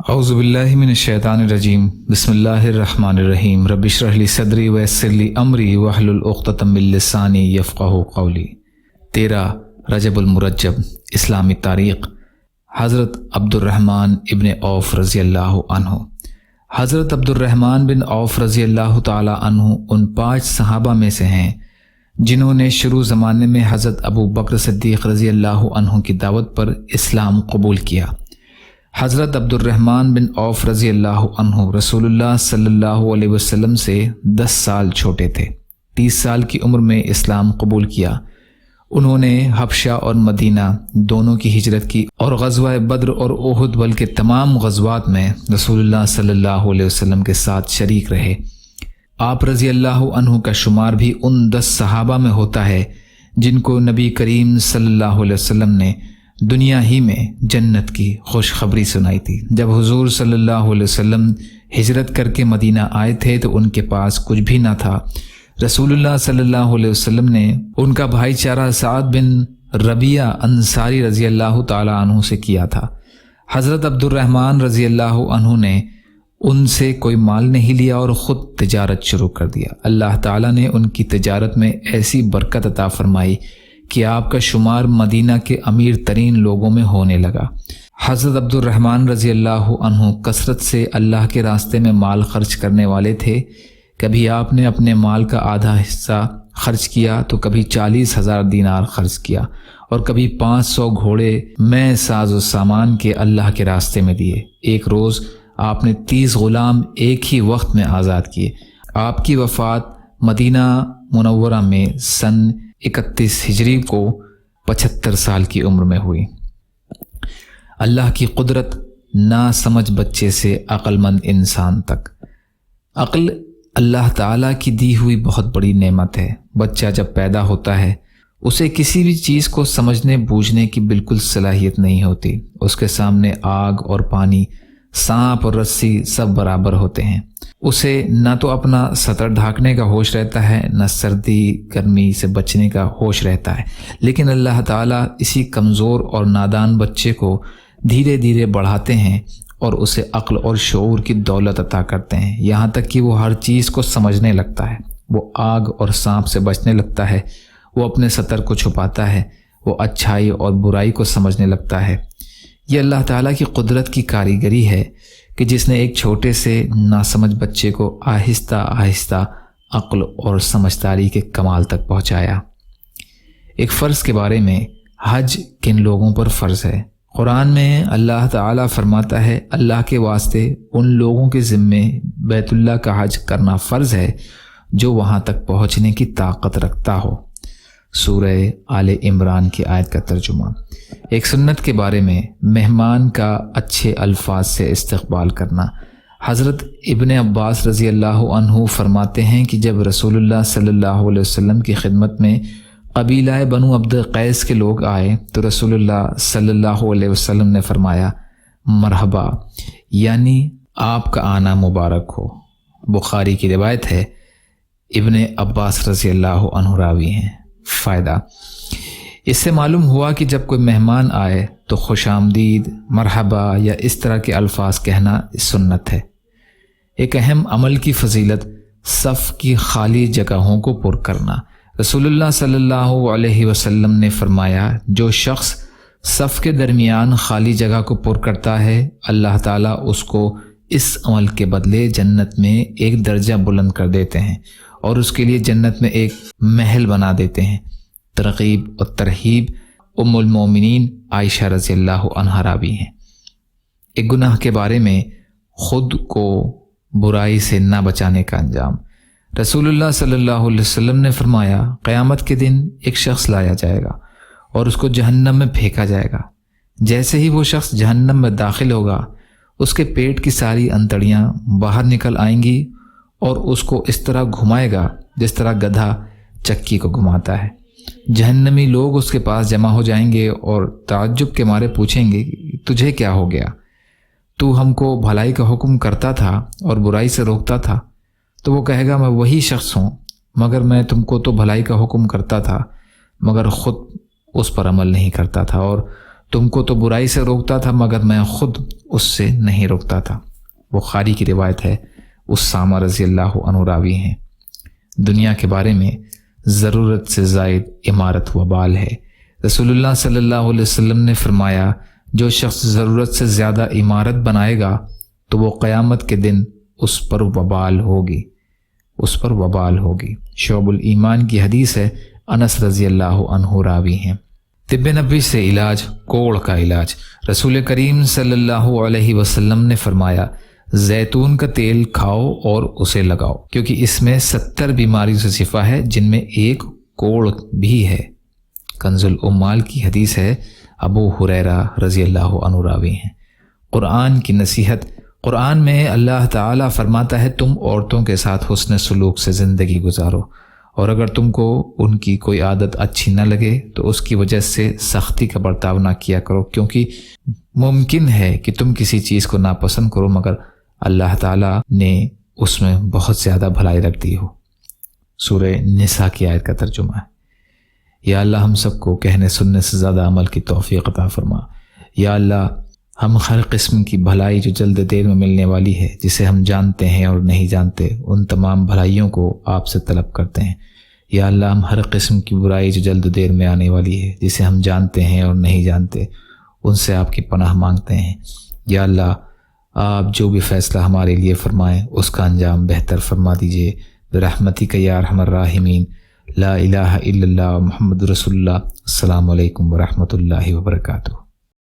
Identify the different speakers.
Speaker 1: اعوذ باللہ من الشیطان الرجیم بسم اللہ الرحمن الرحیم رب اشرح لی صدری ویسر لی امری واحلل عقدۃ من لسانی یفقہوا قولی۔ 13 رجب المرجب اسلامی تاریخ۔ حضرت عبد الرحمن ابن عوف رضی اللہ عنہ۔ حضرت عبد الرحمن بن عوف رضی اللہ تعالی عنہ ان 5 صحابہ میں سے ہیں جنہوں نے شروع زمانے میں حضرت ابو بکر صدیق رضی اللہ عنہ کی دعوت پر اسلام قبول کیا۔ حضرت عبد الرحمن بن عوف رضی اللہ عنہ رسول اللہ صلی اللہ علیہ وسلم سے 10 سال چھوٹے تھے۔ 30 سال کی عمر میں اسلام قبول کیا۔ انہوں نے حبشہ اور مدینہ دونوں کی ہجرت کی اور غزوہ بدر اور احد بلکہ تمام غزوات میں رسول اللہ صلی اللہ علیہ وسلم کے ساتھ شریک رہے۔ آپ رضی اللہ عنہ کا شمار بھی ان 10 صحابہ میں ہوتا ہے جن کو نبی کریم صلی اللہ علیہ وسلم نے دنیا ہی میں جنت کی خوشخبری سنائی تھی۔ جب حضور صلی اللہ علیہ وسلم ہجرت کر کے مدینہ آئے تھے تو ان کے پاس کچھ بھی نہ تھا۔ رسول اللہ صلی اللہ علیہ وسلم نے ان کا بھائی چارہ سعد بن ربیعہ انصاری رضی اللہ تعالی عنہ سے کیا تھا۔ حضرت عبد الرحمن رضی اللہ عنہ نے ان سے کوئی مال نہیں لیا اور خود تجارت شروع کر دیا۔ اللہ تعالیٰ نے ان کی تجارت میں ایسی برکت عطا فرمائی کہ آپ کا شمار مدینہ کے امیر ترین لوگوں میں ہونے لگا۔ حضرت عبد الرحمن رضی اللہ عنہ کثرت سے اللہ کے راستے میں مال خرچ کرنے والے تھے۔ کبھی آپ نے اپنے مال کا آدھا حصہ خرچ کیا تو کبھی 40,000 دینار خرچ کیا اور کبھی 500 گھوڑے میں ساز و سامان کے اللہ کے راستے میں دیے۔ ایک روز آپ نے 30 غلام ایک ہی وقت میں آزاد کیے۔ آپ کی وفات مدینہ منورہ میں سن 31 ہجری کو 75 سال کی عمر میں ہوئی۔ اللہ کی قدرت نا سمجھ بچے سے عقل مند انسان تک۔ عقل اللہ تعالیٰ کی دی ہوئی بہت بڑی نعمت ہے۔ بچہ جب پیدا ہوتا ہے اسے کسی بھی چیز کو سمجھنے بوجھنے کی بالکل صلاحیت نہیں ہوتی۔ اس کے سامنے آگ اور پانی، سانپ اور رسی سب برابر ہوتے ہیں۔ اسے نہ تو اپنا سطر ڈھانکنے کا ہوش رہتا ہے، نہ سردی گرمی سے بچنے کا ہوش رہتا ہے، لیکن اللہ تعالیٰ اسی کمزور اور نادان بچے کو دھیرے دھیرے بڑھاتے ہیں اور اسے عقل اور شعور کی دولت عطا کرتے ہیں، یہاں تک کہ وہ ہر چیز کو سمجھنے لگتا ہے۔ وہ آگ اور سانپ سے بچنے لگتا ہے، وہ اپنے سطر کو چھپاتا ہے، وہ اچھائی اور برائی کو سمجھنے لگتا ہے۔ یہ اللہ تعالیٰ کی قدرت کی کاریگری ہے کہ جس نے ایک چھوٹے سے ناسمجھ بچے کو آہستہ آہستہ عقل اور سمجھداری کے کمال تک پہنچایا۔ ایک فرض کے بارے میں، حج کن لوگوں پر فرض ہے؟ قرآن میں اللہ تعالیٰ فرماتا ہے اللہ کے واسطے ان لوگوں کے ذمے بیت اللہ کا حج کرنا فرض ہے جو وہاں تک پہنچنے کی طاقت رکھتا ہو۔ سورہ آل عمران کی آیت کا ترجمہ۔ ایک سنت کے بارے میں، مہمان کا اچھے الفاظ سے استقبال کرنا۔ حضرت ابن عباس رضی اللہ عنہ فرماتے ہیں کہ جب رسول اللہ صلی اللہ علیہ وسلم کی خدمت میں قبیلہ بنو عبد قیس کے لوگ آئے تو رسول اللہ صلی اللہ علیہ وسلم نے فرمایا مرحبا، یعنی آپ کا آنا مبارک ہو۔ بخاری کی روایت ہے، ابن عباس رضی اللہ عنہ راوی ہیں۔ فائدہ: اس سے معلوم ہوا کہ جب کوئی مہمان آئے تو خوش آمدید، مرحبا یا اس طرح کے الفاظ کہنا سنت ہے۔ ایک اہم عمل کی فضیلت صف کی خالی جگہوں کو پر کرنا۔ رسول اللہ صلی اللہ علیہ وسلم نے فرمایا جو شخص صف کے درمیان خالی جگہ کو پر کرتا ہے اللہ تعالیٰ اس کو اس عمل کے بدلے جنت میں ایک درجہ بلند کر دیتے ہیں اور اس کے لیے جنت میں ایک محل بنا دیتے ہیں۔ ترغیب اور ترہیب ام المومنین عائشہ رضی اللہ عنہا راوی ہیں۔ ایک گناہ کے بارے میں، خود کو برائی سے نہ بچانے کا انجام۔ رسول اللہ صلی اللہ علیہ وسلم نے فرمایا قیامت کے دن ایک شخص لایا جائے گا اور اس کو جہنم میں پھینکا جائے گا۔ جیسے ہی وہ شخص جہنم میں داخل ہوگا اس کے پیٹ کی ساری انتڑیاں باہر نکل آئیں گی اور اس کو اس طرح گھمائے گا جس طرح گدھا چکی کو گھماتا ہے۔ جہنمی لوگ اس کے پاس جمع ہو جائیں گے اور تعجب کے مارے پوچھیں گے تجھے کیا ہو گیا؟ تو ہم کو بھلائی کا حکم کرتا تھا اور برائی سے روکتا تھا۔ تو وہ کہے گا میں وہی شخص ہوں، مگر میں تم کو تو بھلائی کا حکم کرتا تھا مگر خود اس پر عمل نہیں کرتا تھا، اور تم کو تو برائی سے روکتا تھا مگر میں خود اس سے نہیں روکتا تھا۔ بخاری کی روایت ہے، اسامہ رضی اللہ عنہ راوی ہیں۔ دنیا کے بارے میں ضرورت سے زائد عمارت وبال ہے۔ رسول اللہ صلی اللہ علیہ وسلم نے فرمایا، جو شخص ضرورت سے زیادہ عمارت بنائے گا تو وہ قیامت کے دن اس پر وبال ہوگی۔ شعب الایمان کی حدیث ہے، انس رضی اللہ عنہ راوی ہیں۔ طب نبوی سے علاج، کوڑ کا علاج۔ رسول کریم صلی اللہ علیہ وسلم نے فرمایا، زیتون کا تیل کھاؤ اور اسے لگاؤ، کیونکہ اس میں 70 بیماریوں سے شفا ہے، جن میں ایک کوڑ بھی ہے۔ کنز العمال کی حدیث ہے، ابو ہریرہ رضی اللہ عنہ راوی ہیں۔ قرآن کی نصیحت۔ قرآن میں اللہ تعالیٰ فرماتا ہے، تم عورتوں کے ساتھ حسن سلوک سے زندگی گزارو، اور اگر تم کو ان کی کوئی عادت اچھی نہ لگے تو اس کی وجہ سے سختی کا برتاؤ نہ کیا کرو، کیونکہ ممکن ہے کہ تم کسی چیز کو ناپسند کرو مگر اللہ تعالیٰ نے اس میں بہت زیادہ بھلائی رکھ دی ہو۔ سورہ نساء کی آیت کا ترجمہ ہے۔ یا اللہ ہم سب کو کہنے سننے سے زیادہ عمل کی توفیق عطا فرما۔ یا اللہ ہم ہر قسم کی بھلائی جو جلد دیر میں ملنے والی ہے، جسے ہم جانتے ہیں اور نہیں جانتے، ان تمام بھلائیوں کو آپ سے طلب کرتے ہیں۔ یا اللہ ہم ہر قسم کی برائی جو جلد دیر میں آنے والی ہے، جسے ہم جانتے ہیں اور نہیں جانتے، ان سے آپ کی پناہ مانگتے ہیں۔ یا اللہ آپ جو بھی فیصلہ ہمارے لیے فرمائیں اس کا انجام بہتر فرما دیجیے، برحمتک یا ارحم الراحمین۔ لا الہ الا اللہ محمد رسول اللہ۔ السلام علیکم ورحمۃ اللہ وبرکاتہ۔